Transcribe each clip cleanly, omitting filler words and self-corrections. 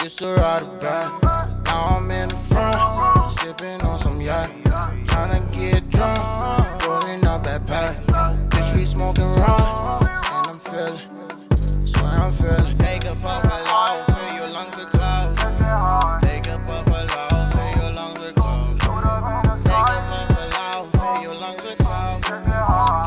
used to ride a bike, now I'm in the front, sipping on some yak, tryna get drunk, rolling up that pack. The street smoking raw, and I'm feeling, swear I'm feeling. Take a puff of loud, fill your lungs with clouds. Take a puff of loud, fill your lungs with clouds. Take a puff of loud, fill your lungs with clouds.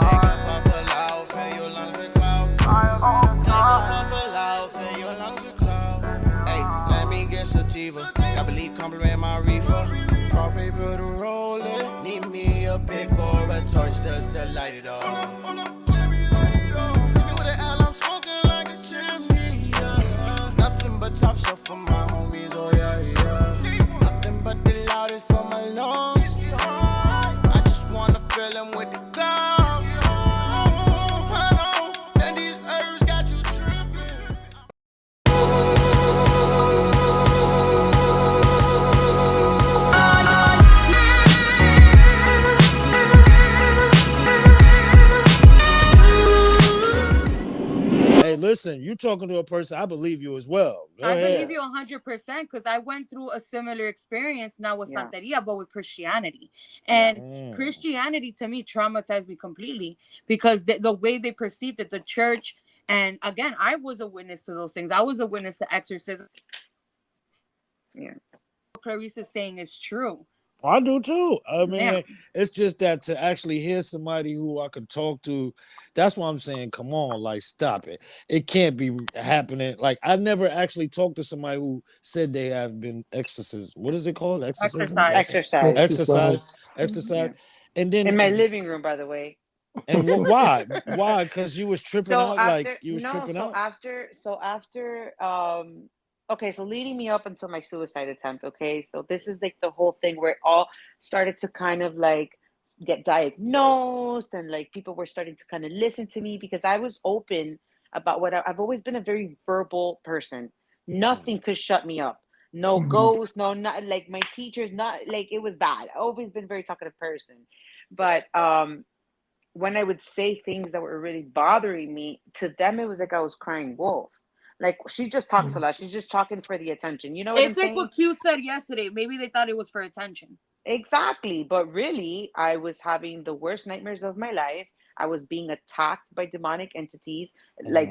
Take a puff of loud, fill your lungs with clouds. Take a puff of loud, fill your lungs with clouds. Hey, let me get sativa. I believe compliment my reefer. Raw paper to roll it. Need me a pick or a torch just to light it up. See me with an L, I'm smoking like a chimney. Yeah. Nothing but top shelf for my homies. Oh yeah, yeah. Nothing but the loudest for my lungs. I just wanna fill them with the clouds. I know that these herbs got you tripping. Hey, listen, you talking to a person, I believe you as well. Go I ahead. believe you 100% because I went through a similar experience, not with Santeria, but with Christianity. And Christianity to me traumatized me completely because the way they perceived it, the church. And again, I was a witness to those things. I was a witness to exorcism. Yeah. What Cloryz is saying is true. I do too. I mean, Yeah. it's just that to actually hear somebody who I could talk to, that's why I'm saying, come on, like, stop it. It can't be happening. Like, I never actually talked to somebody who said they have been exorcism. What is it called? Exorcism? Exercise. Exercise. And then In my living room, by the way. And why? Why? Because you was tripping So out, after like you was no, tripping so out. after okay, so leading me up until my suicide attempt, okay? So this is like the whole thing where it all started to kind of like get diagnosed and like people were starting to kind of listen to me because I was open about what I've always been a very verbal person. Nothing could shut me up. No ghosts, no, not like my teachers, not like it was bad. I've always been a very talkative person. But when I would say things that were really bothering me, to them it was like I was crying wolf. Like she just talks a lot. She's just talking for the attention. You know what I'm It's like saying? what Q said yesterday. Maybe they thought it was for attention. Exactly. But really, I was having the worst nightmares of my life. I was being attacked by demonic entities. Like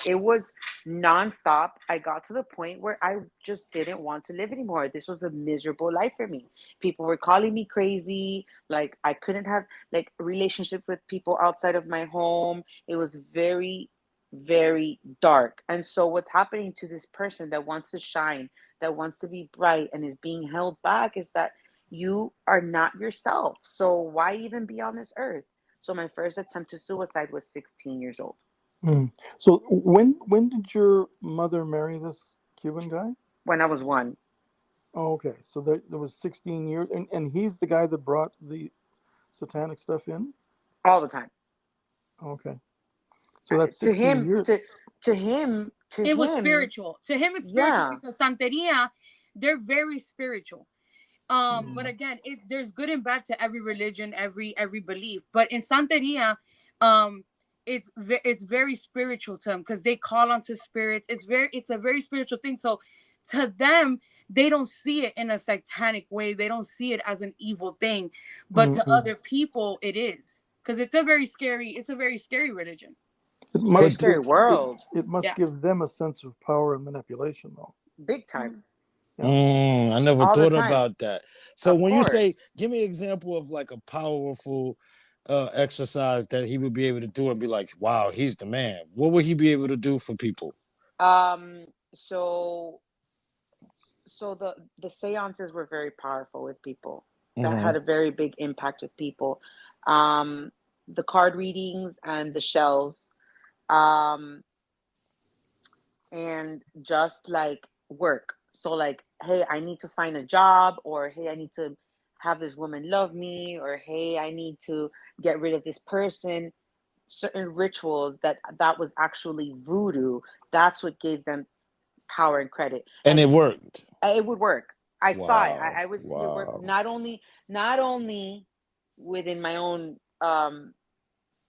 it was nonstop. I got to the point where I just didn't want to live anymore. This was a miserable life for me. People were calling me crazy. Like I couldn't have like a relationship with people outside of my home. It was very, very dark. And so what's happening to this person that wants to shine, that wants to be bright and is being held back is that you are not yourself. So why even be on this earth? So my first attempt to suicide was 16 years old. So when did your mother marry this Cuban guy? When I was 1. Oh, okay. So there was 16 years, and he's the guy that brought the satanic stuff in? All the time. Okay. So that's to 16 him, years. to him, it was spiritual. To him, it's spiritual because Santeria, they're very spiritual. But again, there's good and bad to every religion, every belief. But in Santeria, it's very spiritual to them because they call onto spirits. It's a very spiritual thing. So to them, they don't see it in a satanic way. They don't see it as an evil thing. But to other people, it is because it's a very scary religion. It must scary world. It must give them a sense of power and manipulation, though. Big time. I never All thought about that. So Of when course. you say, give me an example of like a powerful exercise that he would be able to do and be like, wow, he's the man. What would he be able to do for people? So the seances were very powerful with people. That had a very big impact with people. The card readings and the shells, and just like work. So like, hey, I need to find a job, or hey, I need to have this woman love me, or hey, I need to get rid of this person. Certain rituals that was actually voodoo. That's what gave them power and credit. And it worked. It would work. I saw it. I would see it work not only within my own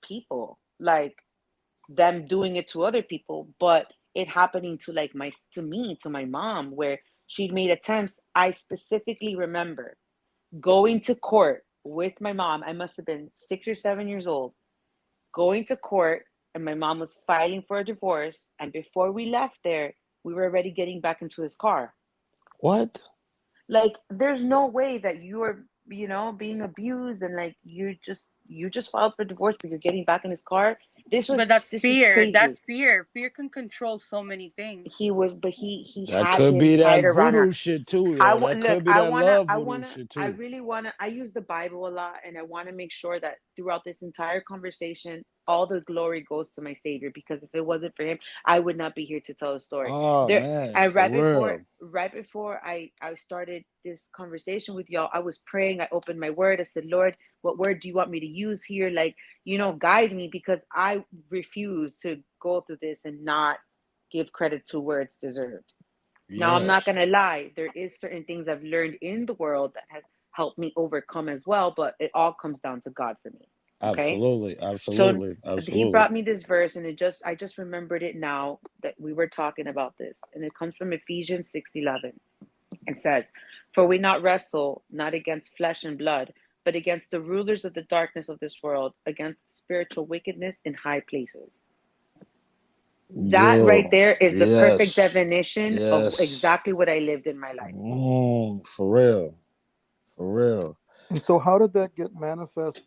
people, like them doing it to other people, but it happening to like to my mom, where she'd made attempts. I specifically remember going to court with my mom. I must have been 6 or 7 years old, going to court, and my mom was filing for a divorce. And before we left there, we were already getting back into his car. What? Like, there's no way that you are, being abused, and like you just filed for divorce, but you're getting back in his car. But that's This is fear. crazy. That's fear. Fear can control so many things. He was, but he That had could him be tied that around her. voodoo shit too, yo. That Look, could be that love I voodoo wanna, shit I too. really wanna, I use the Bible a lot, and I wanna make sure that throughout this entire conversation, all the glory goes to my Savior, because if it wasn't for him, I would not be here to tell the story. Oh There, man, and for real. right before I started this conversation with y'all, I was praying. I opened my word. I said, Lord, what word do you want me to use here? Like, guide me, because I refuse to go through this and not give credit to where it's deserved. Now, I'm not Yes. going to lie. There is certain things I've learned in the world that have helped me overcome as well, but it all comes down to God for me. Okay. Absolutely. So Absolutely. he Absolutely. brought me this verse, and I just remembered it now that we were talking about this. And it comes from Ephesians 6:11. It says, "For we not wrestle not against flesh and blood, but against the rulers of the darkness of this world, against spiritual wickedness in high places." That Yeah. right there is the perfect Yes. definition of Yes. exactly what I lived in my life. For real. For real. And so, how did that get manifest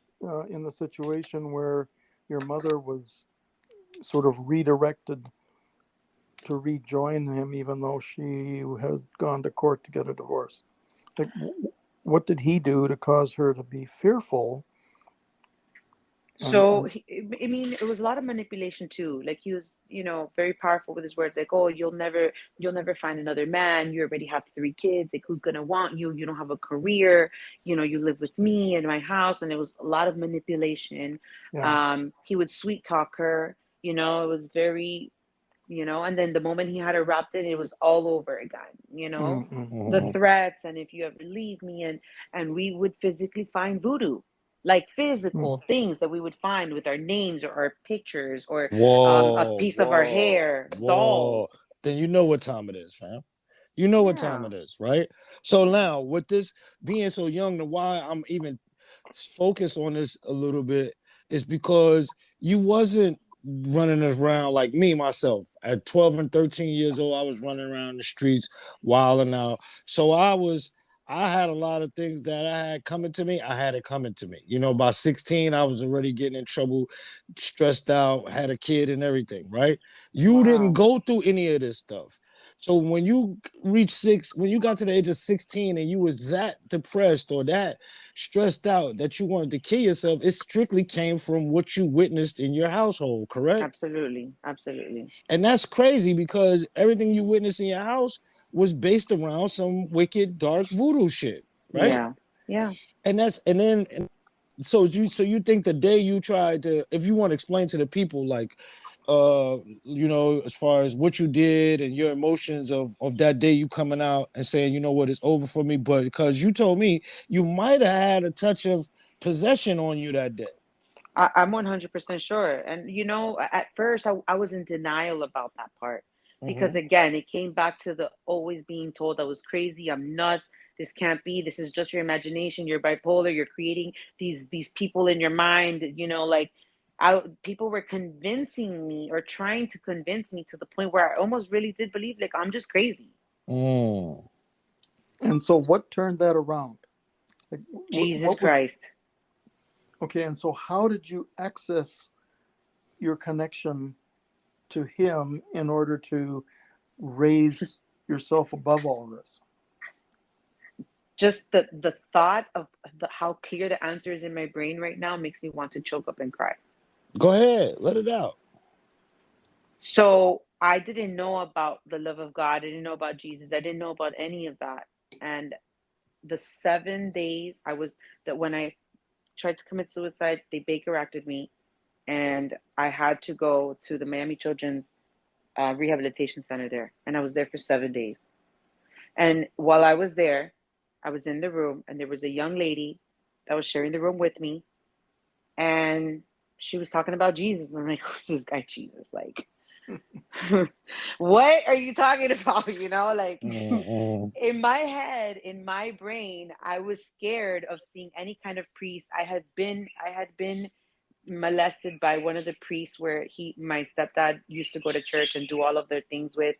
in the situation where your mother was sort of redirected to rejoin him, even though she had gone to court to get a divorce? Like, what did he do to cause her to be fearful? So, And I mean, it was a lot of manipulation too. Like, he was, very powerful with his words. Like, "Oh, you'll never find another man. You already have 3 kids. Like, who's gonna want you? You don't have a career. You live with me in my house." And it was a lot of manipulation. yeah, He would sweet talk her. It was very, And then the moment he had her wrapped in, it was all over again. The Mhm. threats, and if you ever leave me, and we would physically find voodoo, like mm, physical things that we would find with our names or our pictures, or a Whoa, piece of our whoa, hair, whoa. dolls. Then you know what time it is, fam. You know what time Yeah. it is, right? So now, with this being so young, and why I'm even focused on this a little bit is because you wasn't running around like me myself. At 12 and 13 years old, I was running around the streets wilding out. So I had a lot of things that I had coming to me. I had it coming to me. By 16, I was already getting in trouble, stressed out, had a kid and everything, right? You didn't Wow. go through any of this stuff. So when you when you got to the age of 16 and you was that depressed or that stressed out that you wanted to kill yourself, it strictly came from what you witnessed in your household, correct? Absolutely. Absolutely. And that's crazy because everything you witnessed in your house was based around some wicked, dark voodoo shit, right? Yeah. Yeah. So you think the day you tried to, if you want to explain to the people, like, as far as what you did and your emotions of that day, you coming out and saying, you know what, it's over for me, but because you told me you might have had a touch of possession on you that day. I'm 100% sure. And, at first I was in denial about that part, because Mm-hmm. again, it came back to the always being told I was crazy, I'm nuts, this can't be, this is just your imagination, you're bipolar, you're creating these people in your mind, like, people were convincing me, or trying to convince me, to the point where I almost really did believe, like, I'm just crazy. Mm. and so what turned that around? Like, Jesus what was Christ. okay? And so, how did you access your connection to him in order to raise yourself above all of this? Just the thought of how clear the answer is in my brain right now makes me want to choke up and cry. Go ahead, let it out. So I didn't know about the love of God. I didn't know about Jesus. I didn't know about any of that. And the 7 days that when I tried to commit suicide, they Baker acted me, and I had to go to the Miami Children's Rehabilitation Center there. And I was there for 7 days. And while I was there, I was in the room, and there was a young lady that was sharing the room with me. And she was talking about Jesus. I'm like, who's this guy, Jesus? Like, What are you talking about? You know, like Mm-mm. in my head, in my brain, I was scared of seeing any kind of priest. I had been molested by one of the priests where my stepdad used to go to church and do all of their things with.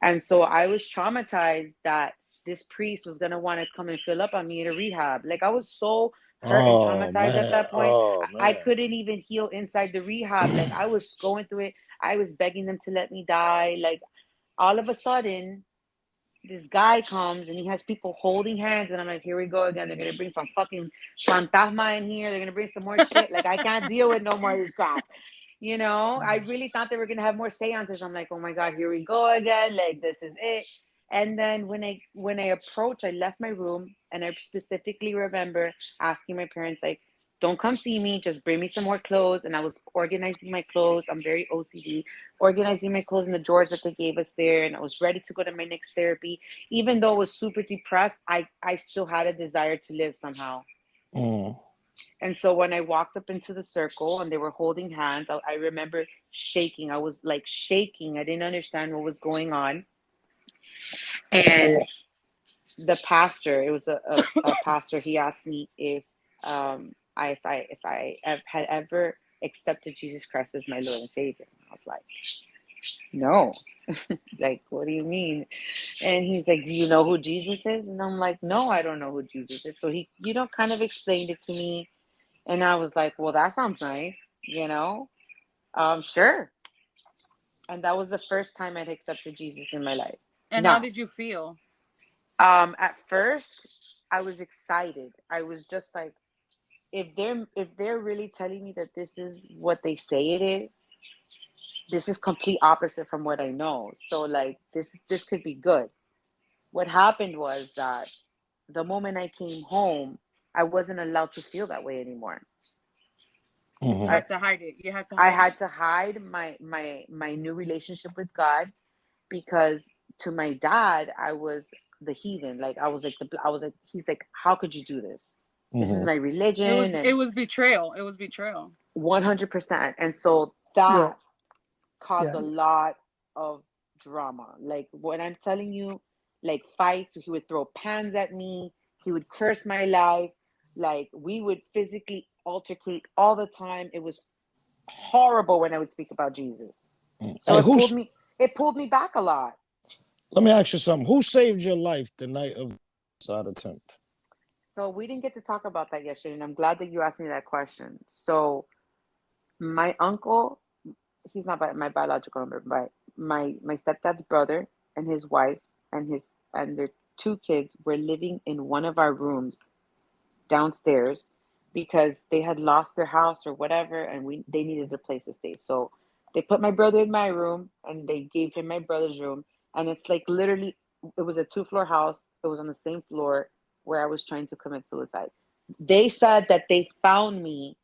And so I was traumatized that this priest was going to want to come and fill up on me in a rehab. Like I was so hurt and Oh traumatized at man. that point. Oh I man. couldn't even heal inside the rehab. Like I was going through it. I was begging them to let me die. Like all of a sudden, this guy comes and he has people holding hands, and I'm like, here we go again. They're gonna bring some fucking fantasma in here. They're gonna bring some more shit. Like I can't deal with no more of this crap. You know, I really thought they were gonna have more seances. I'm like, oh my god, here we go again. Like this is it. And then when I approached, I left my room, and I specifically remember asking my parents, like, don't come see me, just bring me some more clothes. And I was organizing my clothes. I'm very OCD, organizing my clothes in the drawers that they gave us there. And I was ready to go to my next therapy. Even though I was super depressed, I still had a desire to live somehow. Mm. And so when I walked up into the circle and they were holding hands, I remember shaking. I was like shaking. I didn't understand what was going on. And the pastor, it was a pastor, he asked me if I had ever accepted Jesus Christ as my Lord and Savior. I was like, no. Like, what do you mean? And he's like, do you know who Jesus is? And I'm like, no, I don't know who Jesus is. So he, kind of explained it to me. And I was like, well, that sounds nice, sure. And that was the first time I'd accepted Jesus in my life. And how Now, did you feel? at first I was excited. I was just like, if they're really telling me that this is what they say it is, this is complete opposite from what I know. So like this could be good. What happened was that the moment I came home, I wasn't allowed to feel that way anymore. You Mm-hmm. I had to hide it. You had to I hide had it. to hide my new relationship with God, because to my dad I was the heathen. Like I was like he's like, how could you do this? This is Mm-hmm. my It was religion. it And was betrayal. It was betrayal. 100%. And so Well, that caused yeah, a lot of drama. Like when I'm telling you, like fights, he would throw pans at me, he would curse my life, like we would physically altercate all the time. It was horrible when I would speak about Jesus. So Hey, it pulled me back a lot. let me ask you something. Who saved your life the night of the suicide attempt? So we didn't get to talk about that yesterday, and I'm glad that you asked me that question. So my uncle, he's not my biological uncle, but my stepdad's brother and his wife and their two kids were living in one of our rooms downstairs because they had lost their house or whatever, and they needed a place to stay. So they put my brother in my room and they gave him my brother's room, and it's like literally it was a 2-floor house. It was on the same floor where I was trying to commit suicide. They said that they found me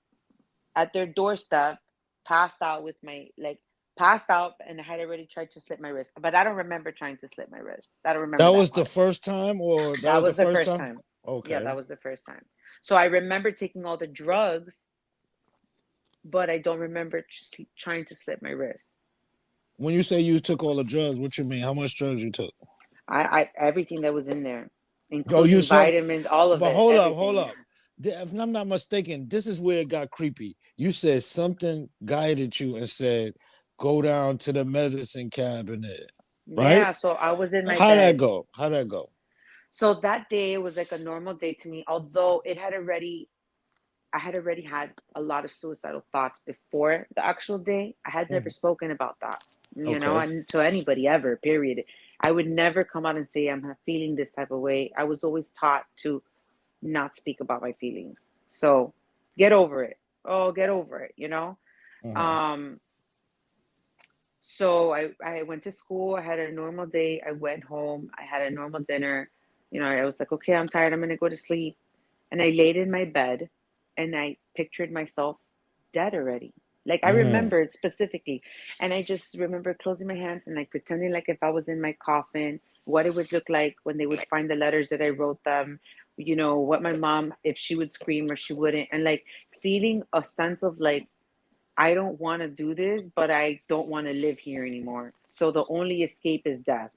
at their doorstep, passed out with my like passed out, and I had already tried to slit my wrist. But I don't remember trying to slit my wrist. I don't remember That that was the part. first time, or that That was the was the first first time? time. Yeah, Okay. that was the first time. So I remember taking all the drugs, but I don't remember trying to slit my wrist. When you say you took all the drugs, what you mean? How much drugs you took? I everything that was in there, Oh, you including saw. vitamins, all of But it, hold everything. up. If I'm not mistaken, this is where it got creepy. You said something guided you and said, "Go down to the medicine cabinet," right? Yeah, so I was in my How that bed. go? How that go? So that day was like a normal day to me, although I had already had a lot of suicidal thoughts before the actual day. I had never Mhm. spoken about that, Okay. and to anybody ever, period. I would never come out and say I'm feeling this type of way. I was always taught to not speak about my feelings. So get over it. Oh, get over it. Mhm. Um, so I went to school. I had a normal day. I went home. I had a normal dinner. I was like, okay, I'm tired. I'm going to go to sleep. And I laid in my bed and I pictured myself dead already. Like I Mm. remember it specifically. And I just remember closing my hands and like pretending like if I was in my coffin, what it would look like when they would find the letters that I wrote them, what my mom, if she would scream or she wouldn't. And like feeling a sense of like I don't want to do this, but I don't want to live here anymore. So the only escape is death.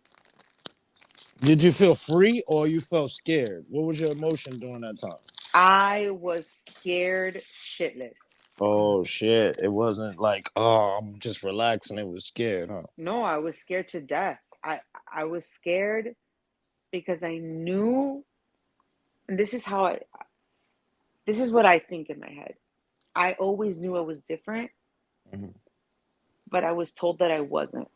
Did you feel free or you felt scared? What was your emotion during that time? I was scared shitless. Oh shit! It wasn't like, oh, I'm just relaxing. It was scared, huh? No, I was scared to death. I was scared because I knew, and this is what I think in my head. I always knew I was different, but I was told that I wasn't.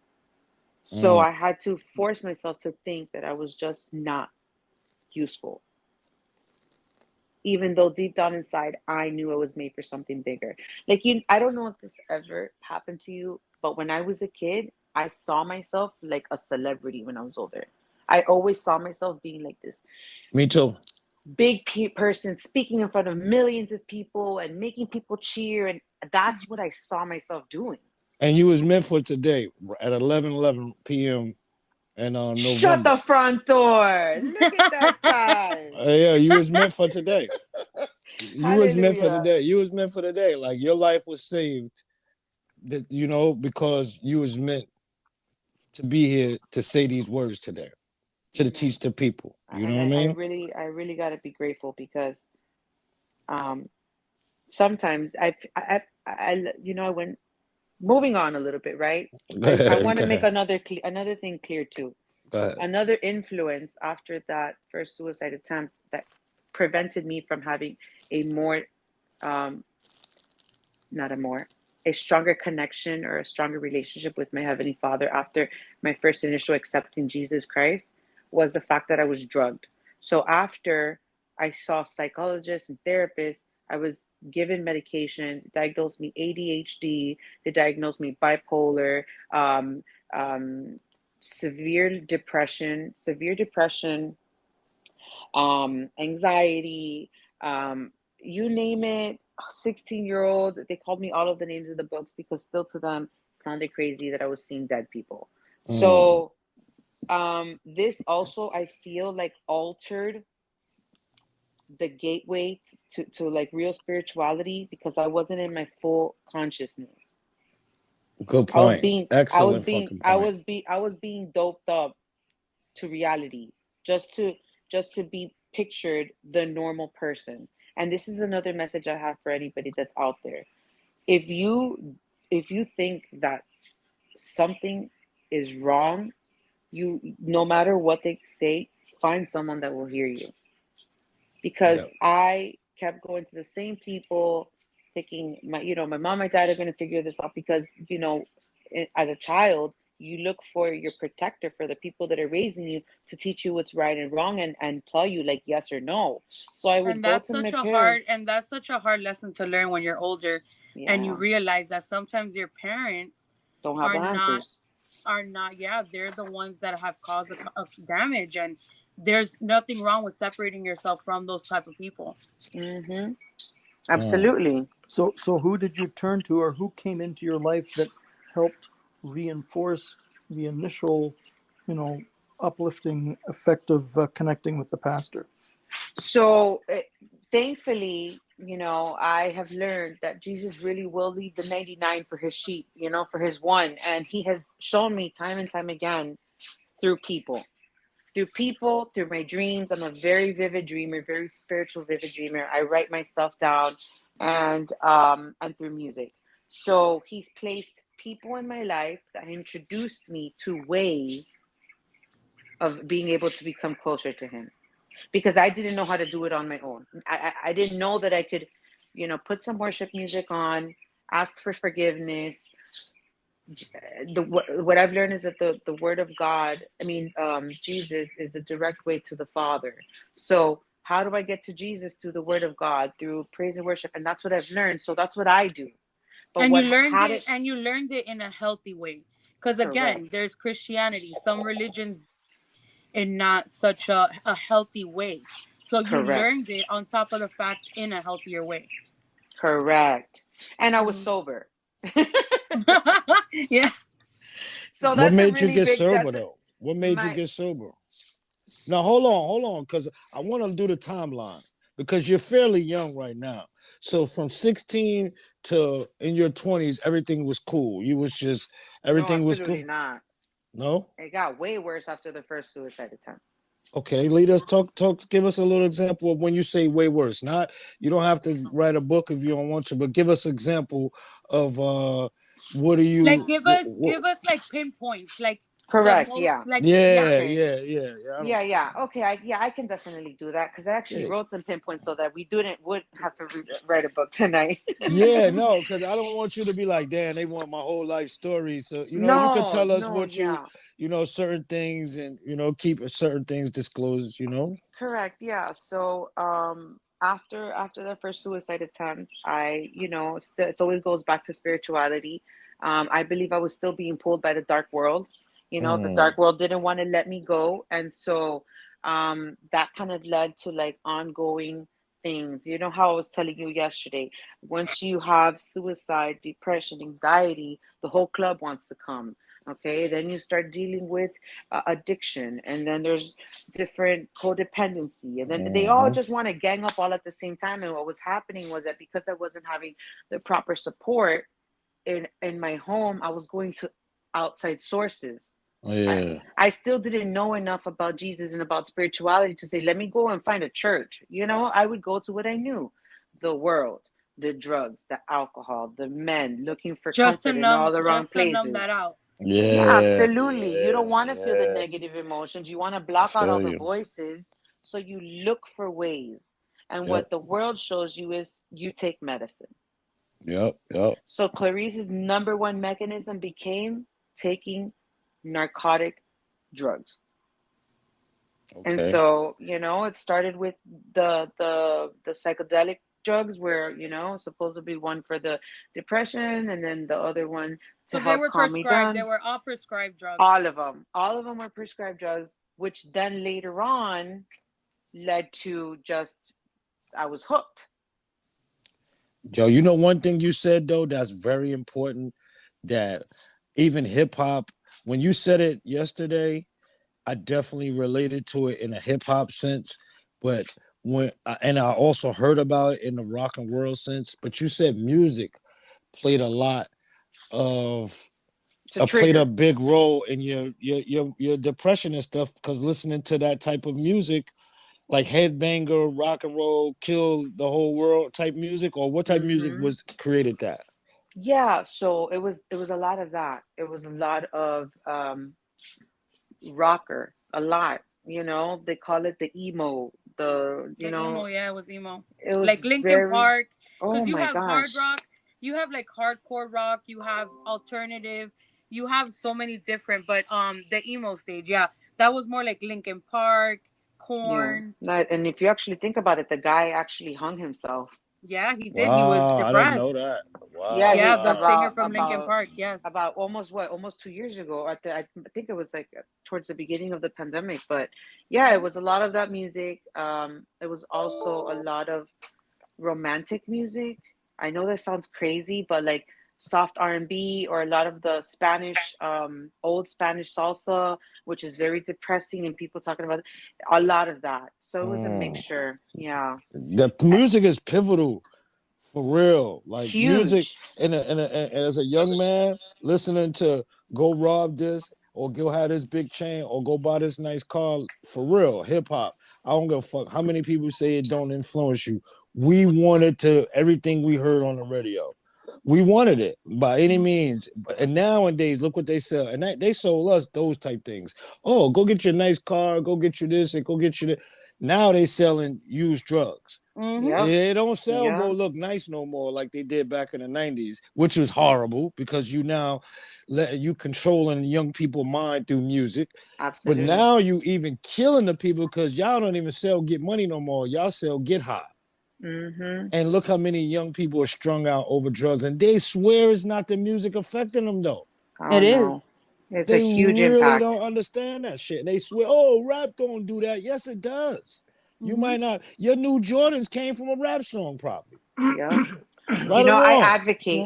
So I had to force myself to think that I was just not useful. Even though deep down inside, I knew I was made for something bigger. Like, I don't know if this ever happened to you, but when I was a kid, I saw myself like a celebrity when I was older. I always saw myself being like this Me too. big person speaking in front of millions of people and making people cheer. And that's what I saw myself doing. And you was meant for today at 11 p.m. and Shut November. the front door. Look at that time. Yeah, you was meant for today. You was meant for Hallelujah. today. You was meant for today. Like your life was saved, that because you was meant to be here to say these words today, to teach the people. You know what I mean? I really got to be grateful because sometimes I went moving on a little bit, right? I want to make another thing clear too. Another influence after that first suicide attempt that prevented me from having a stronger connection or a stronger relationship with my Heavenly Father after my first initial accepting Jesus Christ was the fact that I was drugged. So after I saw psychologists and therapists, I was given medication, diagnosed me ADHD, they diagnosed me bipolar, severe depression, anxiety, you name it. 16-year-old, they called me all of the names of the books because still to them it sounded crazy that I was seeing dead people. So this also, I feel like, altered the gateway to like real spirituality because I wasn't in my full consciousness. Good point. Excellent fucking point. I was being doped up to reality just to be pictured the normal person. And this is another message I have for anybody that's out there. If you think that something is wrong, you, no matter what they say, find someone that will hear you. Because I kept going to the same people, thinking my mom and my dad are going to figure this out because, as a child, you look for your protector, for the people that are raising you to teach you what's right and wrong and tell you like yes or no. So I would go to my parents. That's such a hard lesson to learn when you're older, and you realize that sometimes your parents don't have the answers. They're the ones that have caused the damage, and there's nothing wrong with separating yourself from those type of people. Absolutely. So who did you turn to, or who came into your life that helped reinforce the initial, uplifting effect of connecting with the pastor? So thankfully, I have learned that Jesus really will leave the 99 for his sheep, for his one. And he has shown me time and time again through people, through my dreams. I'm a very vivid dreamer, very spiritual, vivid dreamer. I write my stuff down and through music. So he's placed people in my life that introduced me to ways of being able to become closer to him, because I didn't know how to do it on my own. I didn't know that I could, put some worship music on, ask for forgiveness. What I've learned is that the word of God, Jesus, is the direct way to the Father. So how do I get to Jesus? Through the word of God, through praise and worship. And that's what I've learned. So that's what I do. But you learned it in a healthy way. Because again, there's Christianity, some religions, in not such a healthy way. So you learned it on top of the fact in a healthier way. Correct. And I was sober. Yeah. So what made you get sober though? What made you get sober? Now hold on, because I want to do the timeline, because you're fairly young right now. So from 16 to in your 20s, everything was cool. You was just No, everything was absolutely cool. not. No? It got way worse after the first suicide attempt. Okay, lead us talk give us a little example of when you say way worse. Not you don't have to write a book if you don't want to, but give us example of what do Like you give us like pinpoints, like the Correct. most Yeah. like yeah. yeah, Okay. yeah, yeah, yeah. I don't, Yeah. Okay. I can definitely do that because I actually yeah. wrote some pinpoints so that we would have to write a book tonight. Yeah, no, because I don't want you to be like, damn, they want my whole life story. So, you could No, tell us no, what yeah. certain things and, keep certain things disclosed. Correct. Yeah. So, after the first suicide attempt, I, it always goes back to spirituality. I believe I was still being pulled by the dark world. The Mm, dark world didn't want to let me go, and so, that kind of led to like ongoing things. You know how I was telling you yesterday. Once you have suicide, depression, anxiety, the whole club wants to come. Okay, then you start dealing with addiction, and then there's different codependency, and then they all mm-hmm. just want to gang up all at the same time. And what was happening was that because I wasn't having the proper support in my home, I was going to outside sources. I, Yeah. I still didn't know enough about Jesus and about spirituality to say, let me go and find a church. I would go to what I knew: the world, the drugs, the alcohol, the men, looking for comfort in all the wrong Just to numb that places. out. Yeah, Yeah, absolutely. You yeah, don't want to feel the yeah. negative emotions. You want to I block out all feel the you. voices. So you look for ways. And Yep, what the world shows you is you take medicine. yep. So Clarice's number one mechanism became taking narcotic drugs. And Okay. so, it started with the psychedelic drugs where, supposedly one for the depression and then the other one to So they help were calm me prescribed. They down. were all prescribed drugs. All of them were prescribed drugs, which then later on led to just I was hooked. Yo, one thing you said though that's very important that even hip hop, when you said it yesterday, I definitely related to it in a hip hop sense, but and I also heard about it in the rock and world sense. But you said music played a lot of It's a played a trigger. big role in your depression and stuff because listening to that type of music like headbanger, rock and roll, kill the whole world type music, or what type of music Hmm. was created that? Yeah, so it was a lot of that. It was a lot of rocker, a lot. They call it the emo. The emo, yeah, it was emo. It was Like Linkin very. Park, Oh because you my have hard gosh. rock, you have like hardcore rock, you have alternative, you have so many different. But the emo stage, yeah, that was more like Linkin Park, Yeah. Corn. And if you actually think about it, the guy actually hung himself. Yeah, he did. He was Wow, I didn't know depressed. that. Yeah, Yeah, he the Wow. singer about from Linkin about Park. Yes. about almost 2 years ago. I think it was like towards the beginning of the pandemic. But yeah, it was a lot of that music. It was also a lot of romantic music. I know that sounds crazy, but like soft R&B or a lot of the Spanish, old Spanish salsa, which is very depressing, and people talking about a lot of that. So it was a Mm. mixture. Yeah, The music is pivotal for real. Like music, huge. as a young man listening to go rob this or go have this big chain or go buy this nice car for real. Hip hop. I don't give a fuck how many people say it don't influence you. We wanted to everything we heard on the radio. We wanted it by any means. And nowadays, look what they sell. And they sold us those type things. Oh, go get your nice car, go get you this, and go get you that. Now they selling used drugs. Mm-hmm. Yep. It don't sell go Yeah. look nice no more like they did back in the 90s, which was horrible because you now let you controlling young people mind through music. But Absolutely. now you even killing the people because y'all don't even sell get money no more. Y'all sell get high. Mm-hmm. And look how many young people are strung out over drugs. And they swear it's not the music affecting them though. Oh It no, is. it's a They huge really impact. don't understand that shit. They swear, oh, rap don't do that. Yes, it does. You Mm-hmm. might not. Your new Jordans came from a rap song, probably. Yep. Right or wrong.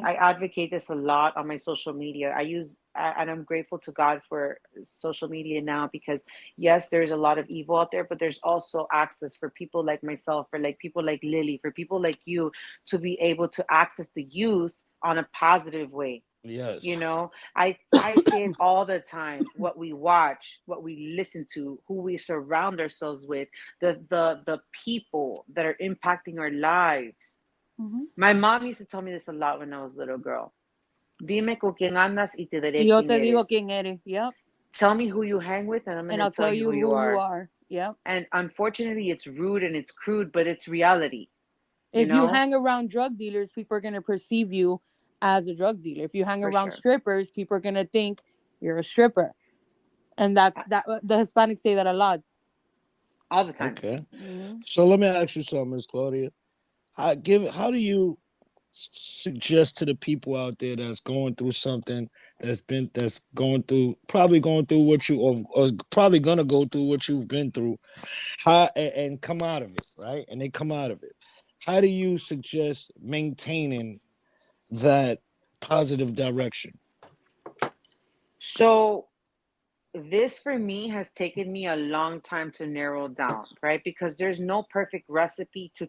I advocate this a lot on my social media. And I'm grateful to God for social media now, because yes, there's a lot of evil out there, but there's also access for people like myself, for like people like Lily, for people like you, to be able to access the youth on a positive way. You Yes. know, I say it all the time: what we watch, what we listen to, who we surround ourselves with, the people that are impacting our lives. My mom used to tell me this a lot when I was a little girl. Dime con quién andas y te diré Yo quién te digo eres. quién eres. Yep. Tell me who you hang with, and I'm going And to I'll tell tell you you who you who you are. are. Yep. And unfortunately, it's rude and it's crude, but it's reality, you If you know, hang around drug dealers, people are going to perceive you as a drug dealer. If you hang for around sure. strippers, people are going to think you're a stripper. And that's that the Hispanics say that a lot. All the time. Okay. Mm-hmm. So let me ask you something, Miss Claudia. How do you suggest to the people out there that's going through something, that's probably going through what you, or probably gonna go through what you've been through, and come out of it, right? And they come out of it. How do you suggest maintaining that positive direction? So this for me has taken me a long time to narrow down, right? Because there's no perfect recipe to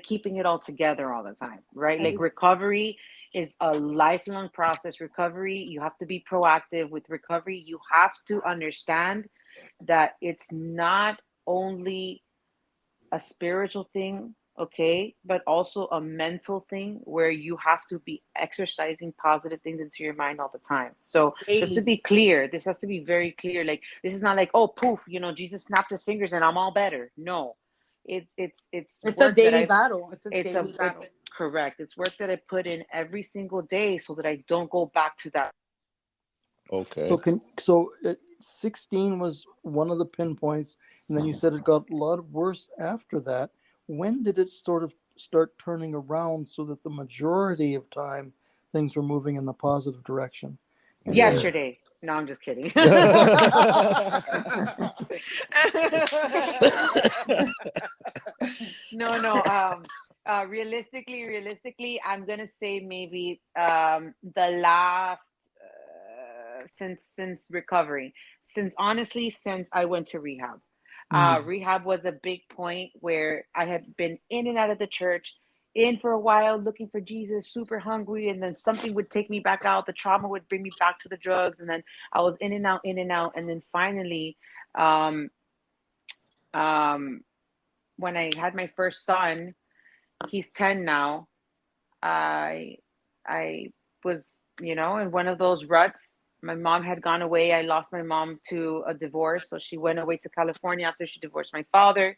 keeping it all together all the time, right? Like recovery is a lifelong process. Recovery, you have to be proactive with recovery. You have to understand that it's not only a spiritual thing, okay, but also a mental thing where you have to be exercising positive things into your mind all the time. So just to Daily. be clear, this has to be very clear. Like, this is not like, oh, poof, Jesus snapped his fingers and I'm all better. No, it's It's a work that daily battle. it's correct. It's work that I put in every single day so that I don't go back to that. Okay. 16 was one of the pinpoints, and then you said it got a lot worse after that. When did it sort of start turning around so that the majority of time things were moving in the positive direction? Yeah. Yesterday. No, I'm just kidding. No. Realistically, I'm gonna say maybe the last since recovery, since honestly, since I went to rehab. Rehab was a big point where I had been in and out of the church, in for a while, looking for Jesus, super hungry, and then something would take me back out. The trauma would bring me back to the drugs, and then I was in and out, and then finally, um, um, when I had my first son, he's 10 now. I I was, in one of those ruts. My mom had gone away. I lost my mom to a divorce, so she went away to California after she divorced my father.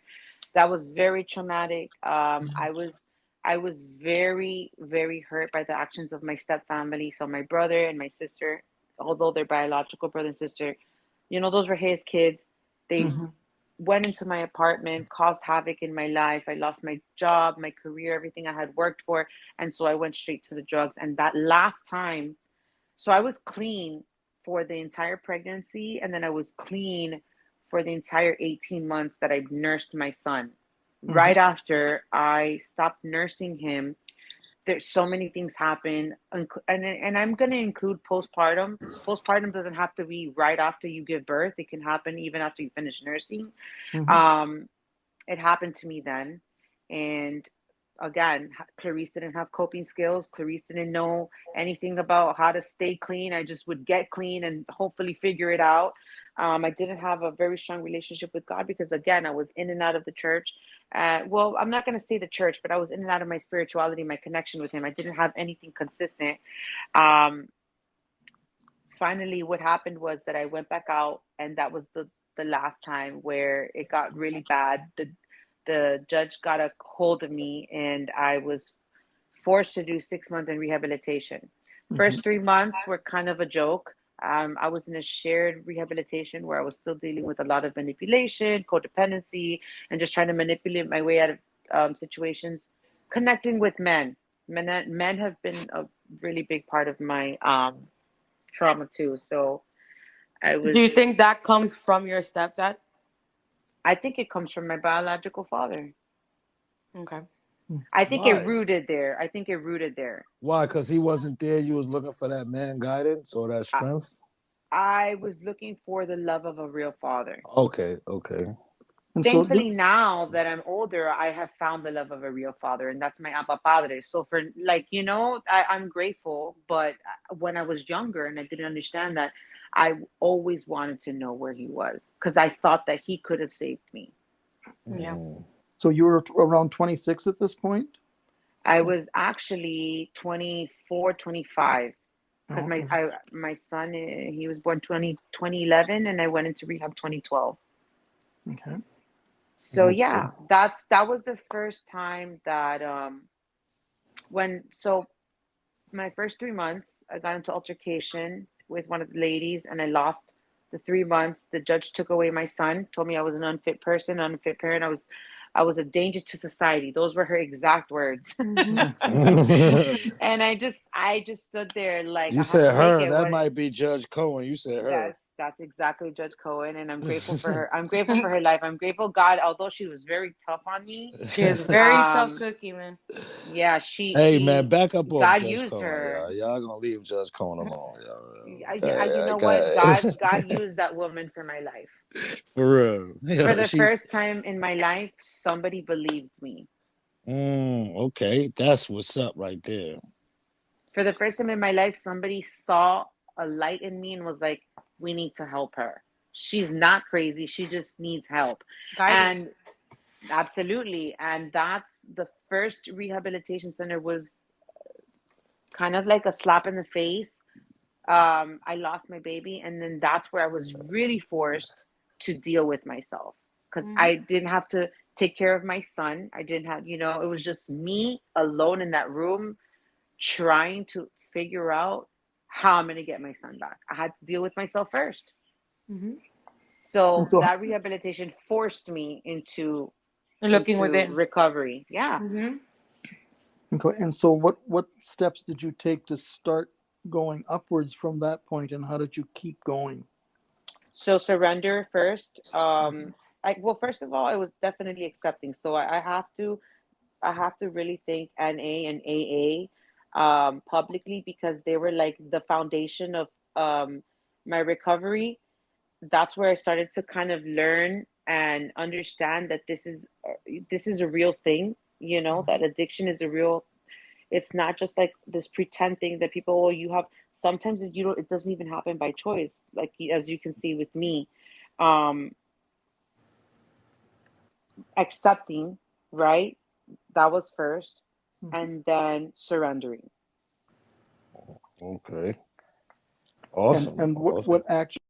That was very traumatic. I was very, very hurt by the actions of my step family. So my brother and my sister, although they're biological brother and sister, those were his kids. They Mm-hmm. went into my apartment, caused havoc in my life. I lost my job, my career, everything I had worked for. And so I went straight to the drugs. And that last time, so I was clean for the entire pregnancy. And then I was clean for the entire 18 months that I nursed my son. Mm-hmm. Right after I stopped nursing him, there's so many things happen, and I'm going to include postpartum. Postpartum doesn't have to be right after you give birth. It can happen even after you finish nursing. Mm-hmm. um it happened to me then. And again, Clarice didn't have coping skills. Clarice didn't know anything about how to stay clean. I just would get clean and hopefully figure it out. I didn't have a very strong relationship with God because, again, I was in and out of the church. Well, I'm not going to say the church, but I was in and out of my spirituality, my connection with Him. I didn't have anything consistent. Um, Finally, what happened was that I went back out, and that was the last time where it got really bad. The judge got a hold of me, and I was forced to do 6 months in rehabilitation. Mm-hmm. First 3 months were kind of a joke. I was in a shared rehabilitation where I was still dealing with a lot of manipulation, codependency, and just trying to manipulate my way out of situations. Connecting with men. Men have been a really big part of my trauma too. So I Do you was, think that comes from your stepdad? I think it comes from my biological father. Okay. I think it Why? rooted there. I think it rooted there. Why? Because he wasn't there. You was looking for that man guidance or that I, strength. I was looking for the love of a real father. Okay, okay. And so Thankfully, now that I'm older, I have found the love of a real father, and that's my Apa Padre. So for like, I'm grateful. But when I was younger and I didn't understand that, I always wanted to know where he was because I thought that he could have saved me. Yeah. so you were around 26 at this point? I was actually 24, 25 because Okay. my son, he was born 2011, and I went into rehab 2012. Okay. So Okay. yeah, that was the first time that so my first 3 months I got into altercation with one of the ladies, and I lost the 3 months. The judge took away my son, told me I was an unfit person, unfit parent. I was a danger to society. Those were her exact words. And I just stood there like You I had to said take her. it. That What might be Judge Cohen. You said her. that's exactly Judge Cohen, and I'm grateful for her. I'm grateful for her life. I'm grateful God, although she was very tough on me. She is very tough Um, cookie, man. yeah, Hey man, back up off God Judge used Cohen, her. y'all. Y'all gonna leave Judge Cohen alone, y'all. You Okay, know what? God okay. used that woman for my life. For real. For Yeah, the she's first time in my life, somebody believed me. okay. That's what's up right there. For the first time in my life, somebody saw a light in me and was like, "We need to help her. She's not crazy. She just needs help." And Guidance. absolutely. And that's the first rehabilitation center was kind of like a slap in the face. I lost my baby, and then that's where I was really forced to deal with myself because I didn't have to take care of my son. I didn't have, it was just me alone in that room trying to figure out how I'm going to get my son back. I had to deal with myself first. Mm-hmm. And So so, that rehabilitation forced me into Looking within. recovery. Yeah. Mm-hmm. and so what steps did you take to start going upwards from that point, and how did you keep going? So surrender first. First of all, I was definitely accepting. So I have to really thank NA and AA publicly because they were like the foundation of my recovery. That's where I started to kind of learn and understand that this is a real thing. That addiction is a real. It's not just like this pretend thing that people. Well, you have sometimes you don't. It doesn't even happen by choice. Like as you can see with me, um, accepting, right? That was first, and then surrendering. Okay. And Awesome. what Awesome. action